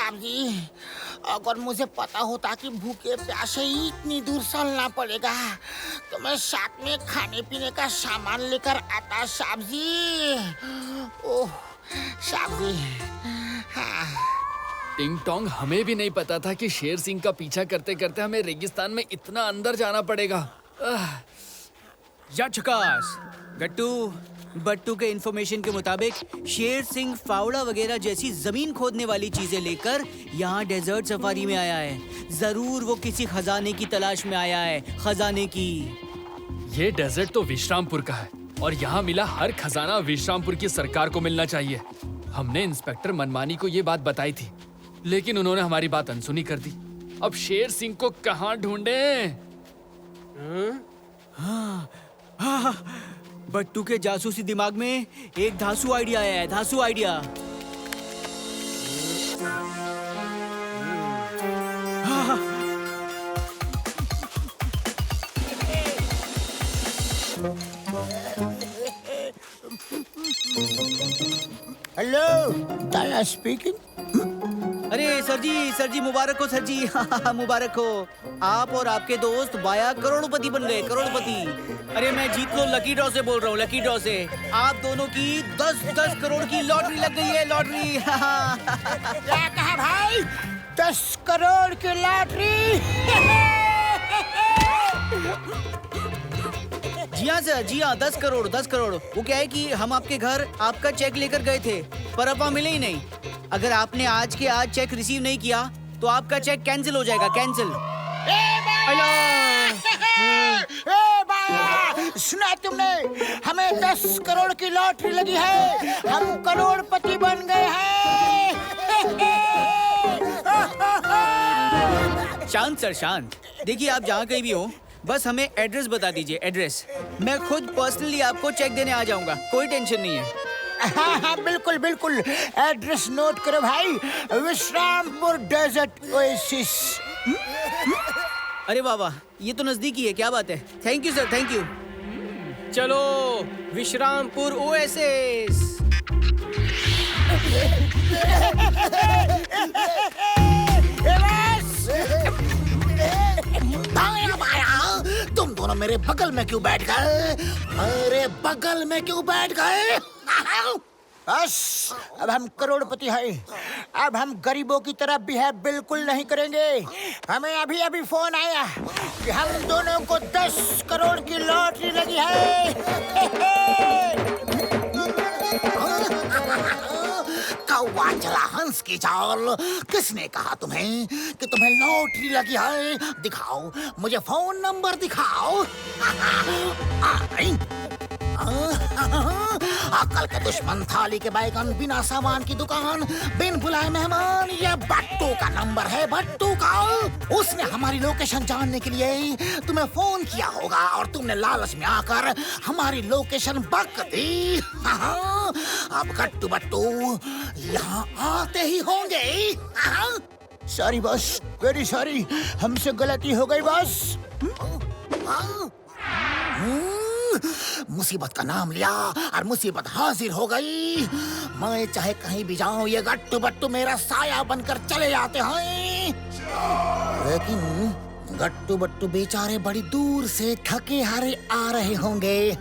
साहब जी, अगर मुझे पता होता कि भूखे प्यासे ही इतनी दूर चलना पड़ेगा तो मैं साथ में खाने पीने का सामान लेकर आता साहब जी। ओह साहब जी, हाँ। टिंग टोंग, हमें भी नहीं पता था कि शेर सिंह का पीछा करते करते हमें रेगिस्तान में इतना अंदर जाना पड़ेगा। या झकास। गट्टू, बट्टू के इंफॉर्मेशन के मुताबिक शेर सिंह फावड़ा वगैरह जैसी जमीन खोदने वाली चीजें लेकर यहाँ डेजर्ट सफारी में आया है। जरूर वो किसी खजाने की तलाश में आया है, खजाने की। ये डेजर्ट तो विश्रामपुर का है और यहाँ मिला हर खजाना विश्रामपुर की सरकार को मिलना चाहिए। हमने इंस्पेक्टर मनमानी को ये बात बताई थी, लेकिन उन्होंने हमारी बात अनसुनी कर दी। अब शेर सिंह को कहाँ ढूंढें? बट्टू के जासूसी दिमाग में एक धांसू आइडिया आया है, धांसू आइडिया। हेलो, दया स्पीकिंग। अरे सर जी मुबारक हो सर जी। मुबारक हो। आप और आपके दोस्त बाया करोड़पति बन गए, करोड़पति। अरे मैं जीत लो लकी ड्रॉ से बोल रहा हूँ, लकी ड्रॉ से। आप दोनों की 10-10 करोड़ की लॉटरी लग गई है, लॉटरी। क्या कहा भाई? 10 करोड़ की लॉटरी? जी हाँ सर, जी हाँ, 10 करोड़, 10 करोड़। वो क्या है कि हम आपके घर आपका चेक लेकर गए थे, पर अब वहाँ मिले ही नहीं। अगर आपने आज के आज चेक रिसीव नहीं किया तो आपका चेक कैंसिल हो जाएगा, कैंसिल। सुना तुमने? हमें 10 करोड़ की लॉटरी लगी है, हम करोड़पति बन गए हैं। शांत सर, शांत। देखिए, आप जहाँ कहीं भी हो, बस हमें एड्रेस बता दीजिए, एड्रेस। मैं खुद पर्सनली आपको चेक देने आ जाऊंगा, कोई टेंशन नहीं है। हाँ हाँ, बिल्कुल बिल्कुल। एड्रेस नोट करो भाई, विश्रामपुर डेजर्ट ओएसिस। अरे वाह वाह, ये तो नजदीकी है, क्या बात है। Thank you sir, thank you. चलो विश्रामपुर ओएसिस। तुम दोनों मेरे बगल में क्यों बैठ गए? अरे बगल में क्यों बैठ गए? बस, अब हम करोड़पति हैं। अब हम गरीबों की तरह बिहेव बिल्कुल नहीं करेंगे। हमें अभी अभी फोन आया कि हम दोनों को 10 करोड़ की लॉटरी लगी है। कौवा चला हंस की चाल। किसने कहा तुम्हें कि तुम्हें लॉटरी लगी है? दिखाओ, मुझे फोन नंबर दिखाओ। अकल के दुश्मन, थाली के बैगन, बिना सामान की दुकान, बिन बुलाए मेहमान। ये बट्टू का नंबर है, बट्टू का। उसने हमारी लोकेशन जानने के लिए तुम्हें फोन किया होगा और तुमने लालच में आकर हमारी लोकेशन बक दी। अब गट्टू बट्टू यहाँ आते ही होंगे। सॉरी बॉस, वेरी सॉरी, हमसे गलती हो गई बॉस। मुसीबत का नाम लिया और मुसीबत हाजिर हो गई। मैं चाहे कहीं भी जाऊं, ये गट्टू बट्टू मेरा साया बनकर चले जाते हैं। लेकिन गट्टू बट्टू बेचारे बड़ी दूर से थके हारे आ रहे होंगे।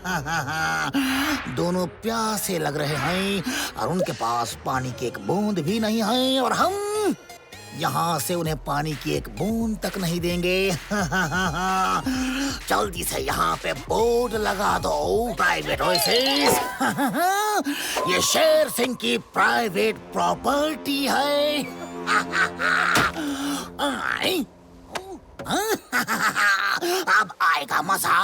दोनों प्यासे लग रहे हैं और उनके पास पानी की एक बूंद भी नहीं है, और हम यहाँ से उन्हें पानी की एक बूंद तक नहीं देंगे। जल्दी से यहाँ पे बोर्ड लगा दो, प्राइवेट ओएसिस। ये शेर सिंह की प्राइवेट प्रॉपर्टी है। अब आएगा मजा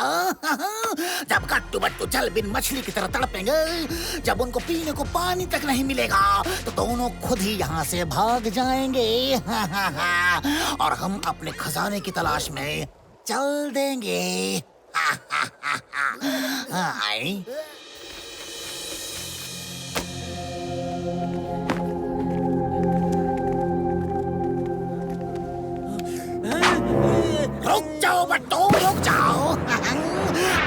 जब गट्टू बट्टू जल बिन मछली की तरह तड़पेंगे। जब उनको पीने को पानी तक नहीं मिलेगा तो दोनों खुद ही यहाँ से भाग जाएंगे। और हम अपने खजाने की तलाश में चल देंगे। रुक जाओ बट्टू, रुक जाओ।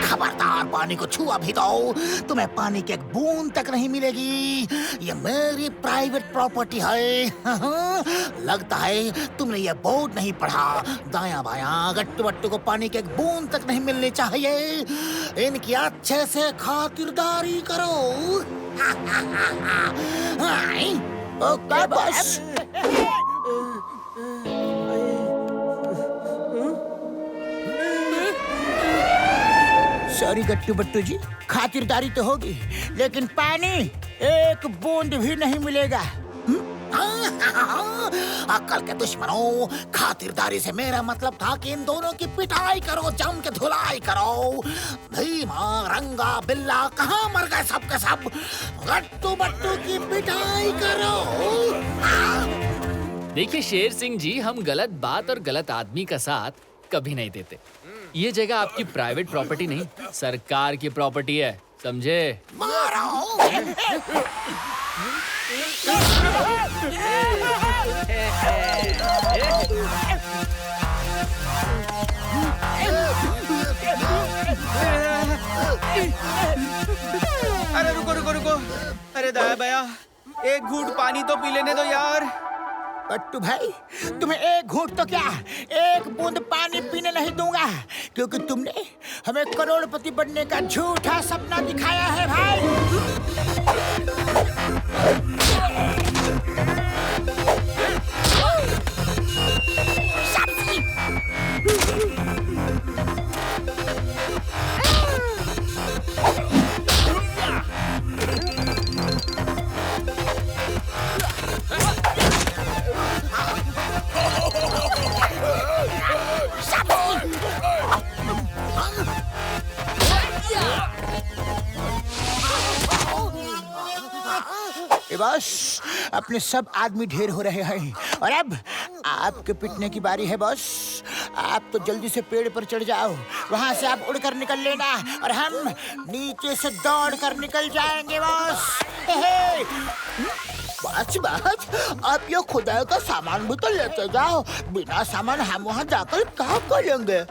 खबरदार पानी को छुआ भी दो, तुम्हें पानी की एक बूंद तक नहीं मिलेगी। ये मेरी प्राइवेट प्रॉपर्टी है। लगता है तुमने ये बोर्ड नहीं पढ़ा। दायां बायां गट्टू बट्टू को पानी की एक बूंद तक नहीं मिलनी चाहिए। इनकी अच्छे से खातिरदारी करो। ओके बस। सॉरी गट्टू बट्टू जी, खातिरदारी तो होगी लेकिन पानी एक बूंद भी नहीं मिलेगा। अक्ल के दुश्मनों, खातिरदारी से मेरा मतलब था कि इन दोनों की पिटाई करो, जम के धुलाई करो। भीमा, रंगा, बिल्ला कहाँ मर गए सब के सब? गट्टू बट्टू की पिटाई करो। देखिए शेर सिंह जी, हम गलत बात और गलत आदमी का साथ कभी नहीं देते। ये जगह आपकी प्राइवेट प्रॉपर्टी नहीं, सरकार की प्रॉपर्टी है, समझे? अरे रुको रुको रुको, अरे दाया भैया, एक घूंट पानी तो पी लेने दो यार। बट्टू भाई, तुम्हें एक घूंट तो क्या, एक बूंद पानी पीने नहीं दूंगा, क्योंकि तुमने हमें करोड़पति बनने का झूठा सपना दिखाया है भाई। बॉस, अपने सब आदमी ढेर हो रहे हैं और अब आपके पिटने की बारी है बॉस। आप तो जल्दी से पेड़ पर चढ़ जाओ, वहां से आप उड़कर निकल लेना और हम नीचे से दौड़ कर निकल जाएंगे बॉस। बस बस, आप ये खुदा का सामान भी तो लेते जाओ, बिना सामान हम वहाँ जाकर क्या करेंगे?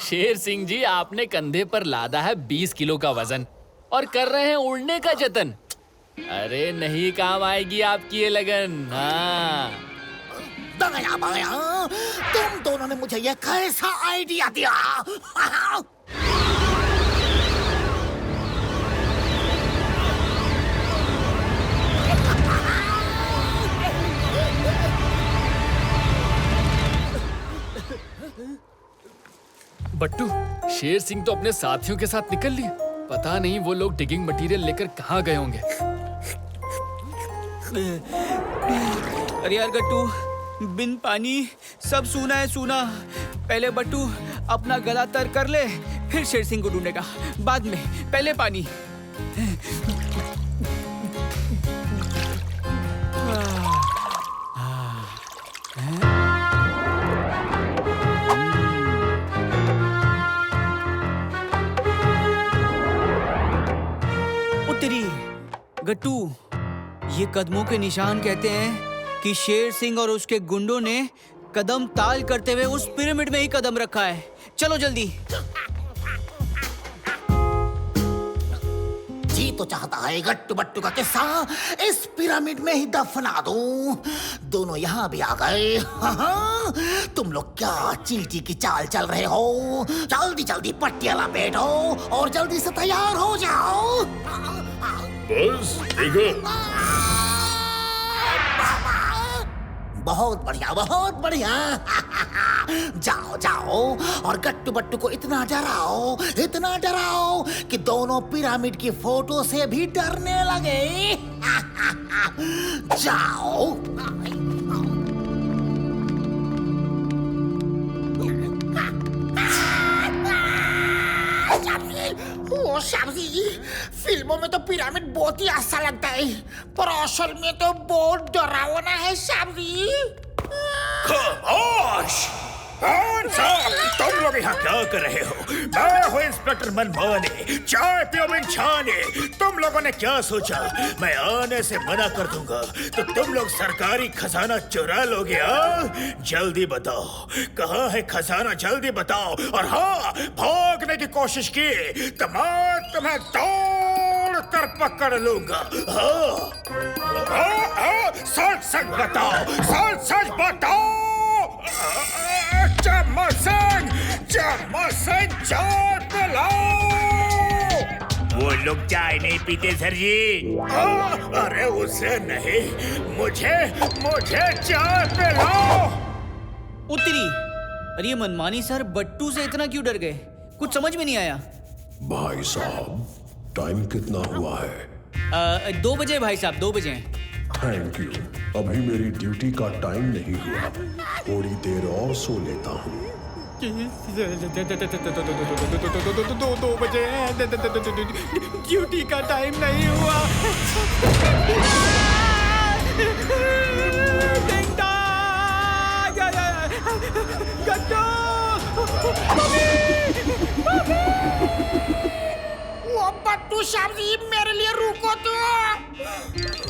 शेर सिंह जी, आपने कंधे पर लादा है 20 किलो का वजन और कर रहे हैं उड़ने का जतन। अरे नहीं काम आएगी आपकी ये लगन। हाँ, दाया बाया, तुम दोनों ने मुझे ये कैसा आइडिया दिया? बट्टू, शेर सिंह तो अपने साथियों के साथ निकल लिए। पता नहीं वो लोग डिगिंग मटेरियल लेकर कहाँ गए होंगे। अरे यार गट्टू, बिन पानी सब सूना है सूना। पहले बट्टू अपना गला तर कर ले, फिर शेर सिंह को ढूंढेगा। बाद में पहले पानी। गट्टू, ये कदमों के निशान कहते हैं कि शेर सिंह और उसके गुंडों ने कदम ताल करते हुए उस पिरामिड में ही कदम रखा है। चलो जल्दी। जी तो चाहता है गट्टू बट्टू का किस्सा इस पिरामिड में ही दफना दूं। दोनों यहाँ भी आ गए। तुम लोग क्या चींटी की चाल चल रहे हो? जल्दी जल्दी पट्टियां लपेटो और जल्दी से तैयार हो जाओ। बस देखो। बहुत बढ़िया, बहुत बढ़िया। जाओ जाओ और गट्टू बट्टू को इतना डराओ कि दोनों पिरामिड की फोटो से भी डरने लगे। जाओ। ओ शाबजी, फिल्मों में तो पिरामिड बहुत ही अच्छा लगता है, पर असल में तो बहुत डरावना है शाबजी। खामोश! तुम लोग लोग यहाँ क्या कर रहे हो? मैं हूँ इंस्पेक्टर मनमानी, चाय पियो मिनछानी। तुम लोगों ने क्या सोचा मैं आने से मना कर दूंगा तो तुम लोग सरकारी खजाना चुरा लोगे? हाँ, जल्दी बताओ कहाँ है खजाना, जल्दी बताओ। और हाँ, भागने की कोशिश की तो मैं तुम्हें दौड़ कर पकड़ लूंगा। हाँ, सच सच बताओ, सच सच बताओ। चाय पिलाओ। वो लोग चाय नहीं पीते सर जी। अरे उसे नहीं, मुझे चाय पिलाओ। उत्तरी। अरे ये मनमानी सर बट्टू से इतना क्यों डर गए? कुछ समझ में नहीं आया। भाई साहब, टाइम कितना हुआ है? 2 बजे भाई साहब, 2 बजे। Thank you. अभी मेरी ड्यूटी का टाइम नहीं हुआ, थोड़ी देर और सो लेता हूँ। 2 बजे ड्यूटी का टाइम नहीं हुआ। वो बट्टू साहब जी, मेरे लिए रुको तो।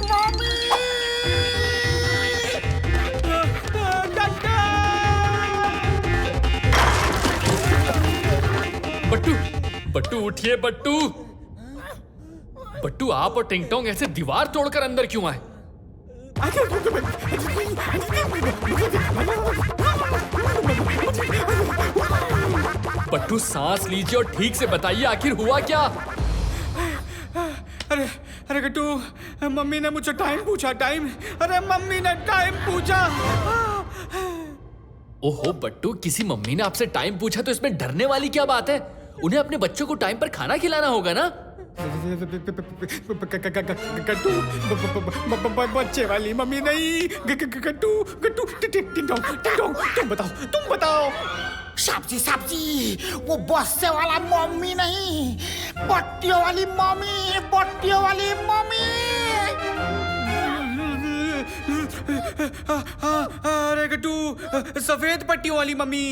मम्मी! बट्टू, बट्टू उठिए बट्टू। बट्टू, आप और टिंगटोंग ऐसे दीवार तोड़कर अंदर क्यों आए? बट्टू, सांस लीजिए और ठीक से बताइए आखिर हुआ क्या? अरे गट्टू, मम्मी ने मुझसे टाइम पूछा। टाइम, अरे मम्मी ने टाइम पूछा। ओहो बट्टू, किसी मम्मी ने आपसे टाइम पूछा तो इसमें डरने वाली क्या बात है? उन्हें अपने बच्चों को टाइम पर खाना खिलाना होगा ना। गट्टू, बच्चे वाली मम्मी नहीं। गट्टू, तुम बताओ। साहब जी, वो बस्से वाला मम्मी नहीं, बट्टियों वाली मम्मी। अरे गट्टू, सफेद पट्टियों वाली मम्मी।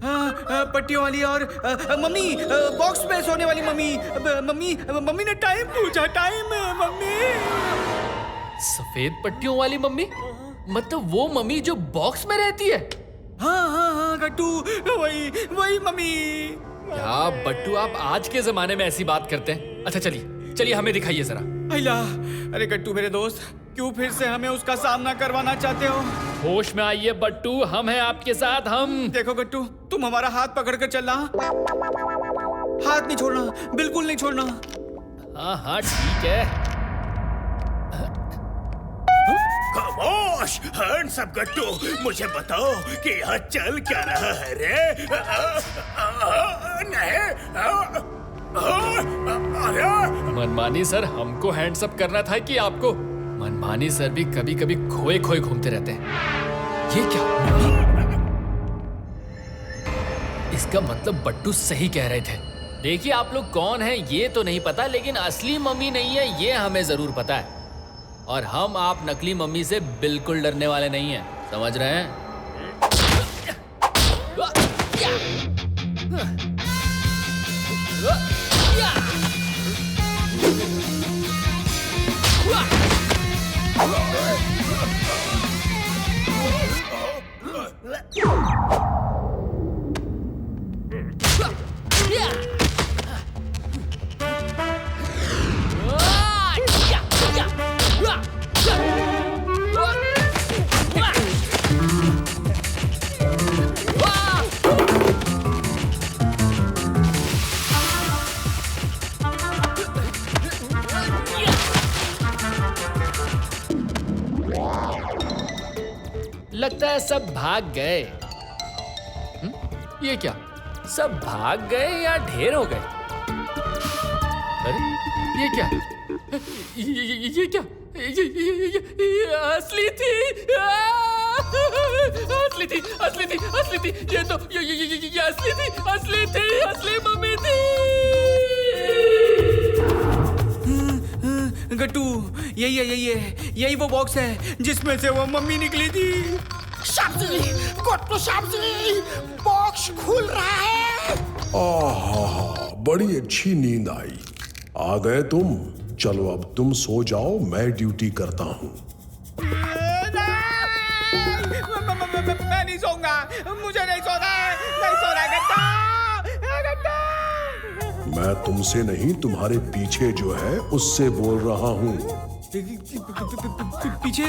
पट्टियों वाली और मम्मी बॉक्स में सोने वाली मम्मी ने टाइम पूछा। Time mummy. सफेद पट्टियों वाली मम्मी? मतलब वो मम्मी जो बॉक्स में रहती है? हाँ गट्टू, वही मम्मी। क्या बट्टू, आप आज के जमाने में ऐसी बात करते हैं? अच्छा चलिए हमें दिखाइए जरा। अरे गट्टू मेरे दोस्त, क्यों फिर से हमें उसका सामना करवाना चाहते हो? होश में आइए बट्टू, हम हैं आपके साथ। हम देखो गट्टू, तुम हमारा हाथ पकड़ कर चलना। हाथ नहीं छोड़ना, बिल्कुल नहीं छोड़ना। हाँ ठीक है। खामोश, हैंड्सअप गट्टू, मुझे बताओ कि यहाँ चल क्या रहा है रे? मनमानी सर, हमको हैंड्सअप करना था कि आपको? मनमानी सर भी कभी कभी खोए घूमते रहते हैं। ये क्या? इसका मतलब बट्टू सही कह रहे थे। देखिए, आप लोग कौन हैं ये तो नहीं पता, लेकिन असली मम्मी नहीं है ये हमें जरूर पता है। और हम आप नकली मम्मी से बिल्कुल डरने वाले नहीं हैं, समझ रहे हैं? लगता है सब भाग गए। ये क्या, सब भाग गए या ढेर हो गए? अरे ये क्या? ये क्या? ये असली थी। असली थी। ये तो ये असली थी, असली मम्मी थी। गट्टू, यही वो बॉक्स है जिसमें से वो मम्मी निकली थी। साहब जी, गट्टू साहब जी, बॉक्स खुल रहा है। आहा, बड़ी अच्छी नींद आई। आ गए तुम। चलो अब तुम सो जाओ, मैं ड्यूटी करता हूँ। मैं नहीं सोऊंगा, मुझे नहीं सोना है, नहीं सोना है गट्टू। मैं तुमसे नहीं, तुम्हारे पीछे जो है उससे बोल रहा हूँ। पीछे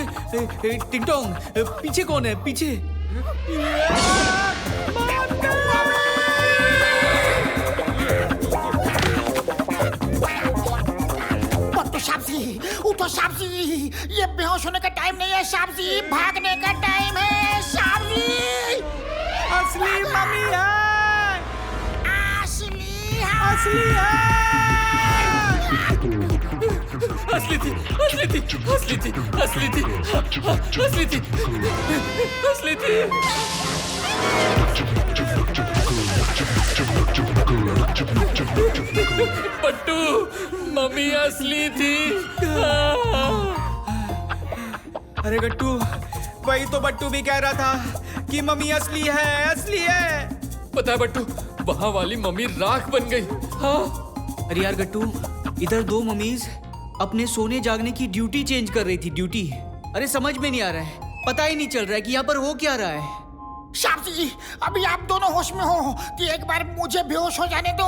टिंगटोंग, पीछे कौन है? पीछे गट्टू साहब जी, उठो साहब जी, ये बेहोश होने का टाइम नहीं है साहब जी, भागने का टाइम है साहब जी। असली मम्मी है, असली है। असली थी, असली थी, असली थी, असली थी, असली थी, असली थी। बट्टू, मम्मी असली थी। अरे गट्टू, वही तो बट्टू भी कह रहा था कि मम्मी असली है, असली है। पता है बट्टू, वहाँ वाली मम्मी राख बन गई। हाँ। अरे यार गट्टू, इधर दो मम्मीज अपने सोने जागने की ड्यूटी चेंज कर रही थी, ड्यूटी। अरे समझ में नहीं आ रहा है, पता ही नहीं चल रहा है कि यहाँ पर हो क्या रहा है। साहब जी, अभी आप दोनों होश में हो कि एक बार मुझे बेहोश हो जाने दो,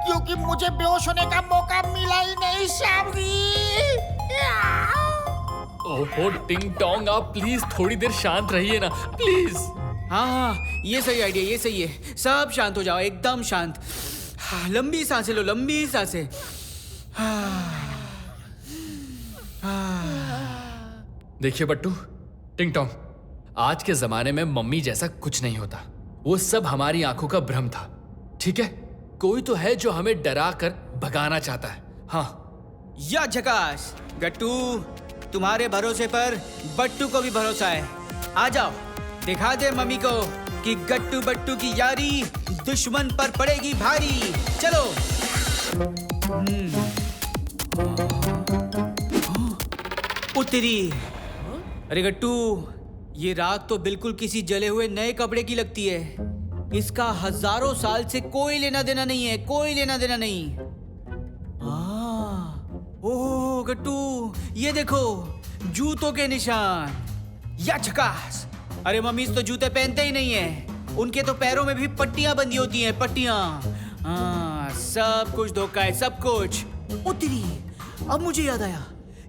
क्योंकि मुझे बेहोश होने का मौका मिला ही नहीं साहब जी। ओहो टिंग टोंग, आप प्लीज थोड़ी देर शांत रहिए ना, प्लीज। हाँ, ये सही आइडिया, ये सही है। सब शांत हो जाओ, एकदम शांत। लंबी सांसें लो, लंबी सांसें। देखिए बट्टू, टिंग टोंग, आज के जमाने में मम्मी जैसा कुछ नहीं होता। वो सब हमारी आंखों का भ्रम था, ठीक है? कोई तो है जो हमें डरा कर भगाना चाहता है। हाँ, या झकास गट्टू, तुम्हारे भरोसे पर बट्टू को भी भरोसा है। आ जाओ, दिखा दे मम्मी को कि गट्टू बट्टू की यारी दुश्मन पर पड़ेगी भारी। चलो। उतरी। अरे गट्टू, ये राख तो बिल्कुल किसी जले हुए नए कपड़े की लगती है। इसका हजारों साल से कोई लेना देना नहीं है, कोई लेना देना नहीं। ओह गट्टू, ये देखो, जूतों के निशान। या झकास। अरे मम्मीज तो जूते पहनते ही नहीं है, उनके तो पैरों में भी पट्टियां बंधी होती हैं, पट्टियां। हाँ, सब कुछ धोखा है, सब कुछ। उतरी। अब मुझे याद आया,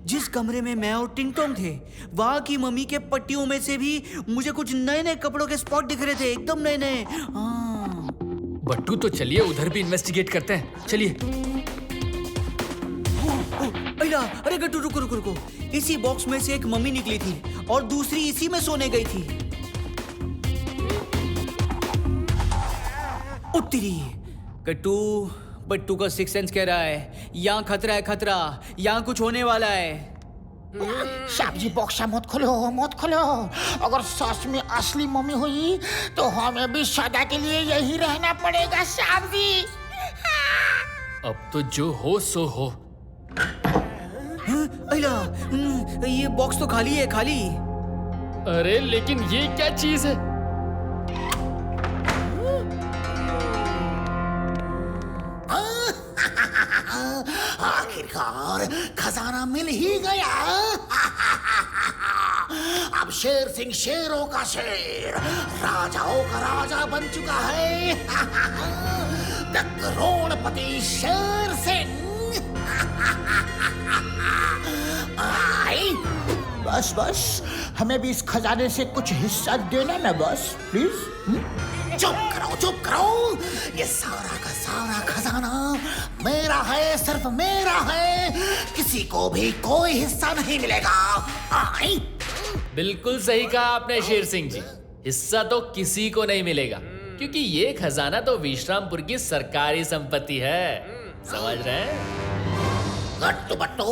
जिस कमरे में मैं और टिंगटोंग थे, वहां की मम्मी के पट्टियों में से भी मुझे कुछ नए नए कपड़ों के स्पॉट दिख रहे थे, एकदम नए नए। हाँ। बट्टू, तो चलिए उधर भी इन्वेस्टिगेट करते हैं, चलिए। अरे गट्टू, रुको रुको रुको। इसी बॉक्स में से एक मम्मी निकली थी और दूसरी इसी में सोने गई थी। उतरी। गट्टू, बट्टू का सिक्स सेंस कह रहा है यहाँ खतरा है, खतरा, यहाँ कुछ होने वाला है। साहब जी, बॉक्स मत खोलो, मत खोलो। अगर सच में असली मम्मी हुई तो हमें भी सदा के लिए यही रहना पड़ेगा साहब जी। अब तो जो हो सो हो। ये बॉक्स तो खाली है, खाली। अरे लेकिन ये क्या चीज है? आखिरकार खजाना मिल ही गया। अब शेर सिंह शेरों का शेर, राजाओं का राजा बन चुका है। द करोड़पति शेर सिंह। बस बस, हमें भी इस खजाने से कुछ हिस्सा देना ना बस, प्लीज। चुप करो, चुप करो। ये सारा का सारा खजाना मेरा है, सिर्फ मेरा है। किसी को भी कोई हिस्सा नहीं मिलेगा। आई। बिल्कुल सही कहा आपने शेर सिंह जी, हिस्सा तो किसी को नहीं मिलेगा, क्योंकि ये खजाना तो विश्रामपुर की सरकारी संपत्ति है, समझ रहे हैं? गट्टू बट्टू,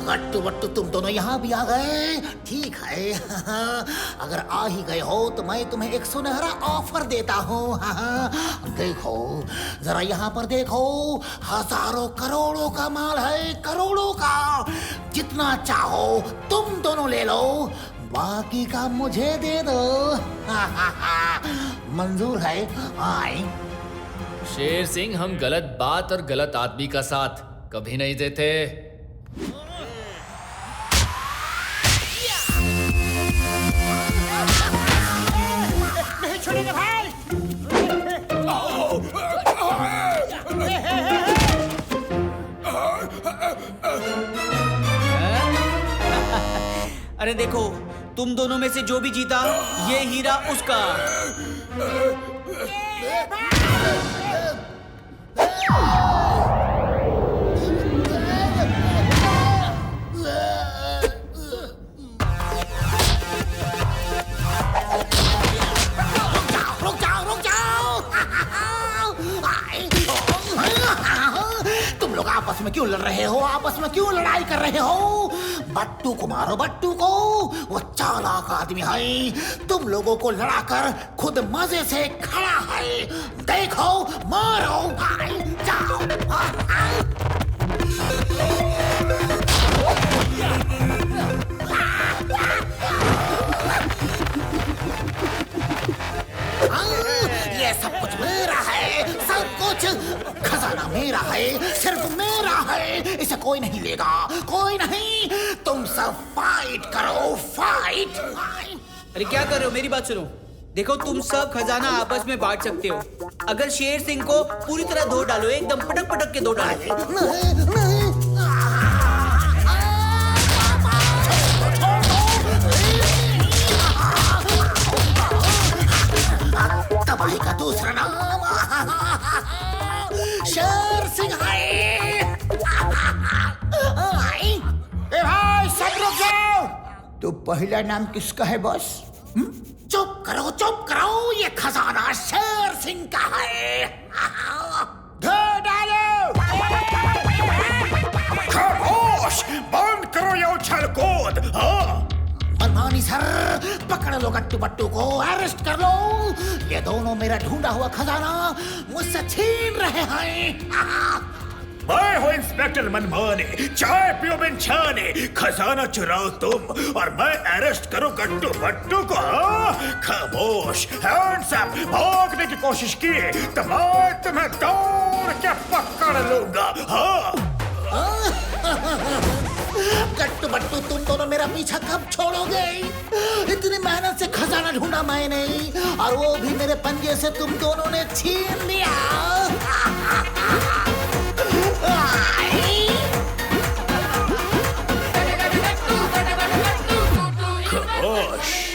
गट्टू बट्टू, तुम दोनों यहाँ भी आ गए, ठीक है। अगर आ ही गए हो तो मैं तुम्हें एक सुनहरा ऑफर देता हूँ। देखो जरा यहाँ पर देखो, हजारों करोड़ों का माल है, करोड़ों का। जितना चाहो तुम दोनों ले लो, बाकी का मुझे दे दो। मंजूर है? आई। शेर सिंह, हम गलत बात और गलत आदमी का साथ कभी नहीं देते। नहीं छोड़ेंगे भाई। अरे देखो, तुम दोनों में से जो भी जीता ये हीरा उसका। रुक जाओ। तुम लोग आपस में क्यों लड़ रहे हो? आपस में क्यों लड़ाई कर रहे हो? बट्टू को मारो, बट्टू को। वो चालाक आदमी है, तुम लोगों को लड़ाकर खुद मजे से खड़ा है। देखो, मारो। जाओ। ये सब कुछ मेरा है, सब कुछ। खजाना मेरा है, सिर्फ मेरा है। इसे कोई नहीं लेगा, कोई नहीं। तुम सब फाइट करो, फाइट। अरे क्या कर रहे हो? मेरी बात सुनो। देखो, तुम सब खजाना आपस में बांट सकते हो। अगर शेर सिंह को पूरी तरह धो डालो, एकदम पटक पटक के धो डालो। नहीं। तबाही का दूसरा नाम शेर सिंह है। ए भाई, सब रुक जाओ। तो पहला नाम किसका है बॉस? चुप करो, चुप करो। ये खजाना शेर सिंह का है। धो डालो। खामोश, बंद करो ये उछल कूद। हाँ, मनमानी सर, पकड़ लो गट्टू बट्टू को, अरेस्ट कर लो। ये दोनों मेरा ढूंढा हुआ खजाना मुझसे छीन रहे हैं। मैं हूँ इंस्पेक्टर मनमानी। चाय पियो बिन छाने, खजाना चुराओ तुम और मैं अरेस्ट करूँ गट्टू बट्टू को। खामोश, हैंड्स अप। भागने की कोशिश की तो मैं तुम्हें दौड़ के पकड़ लूंगा। हाँ, गट्टू बट्टू, तुम दोनों मेरा पीछा कब छोड़ोगे? इतनी मेहनत से खजाना ढूंढा मैंने, और वो भी मेरे पंजे से तुम दोनों ने छीन लिया। खामोश।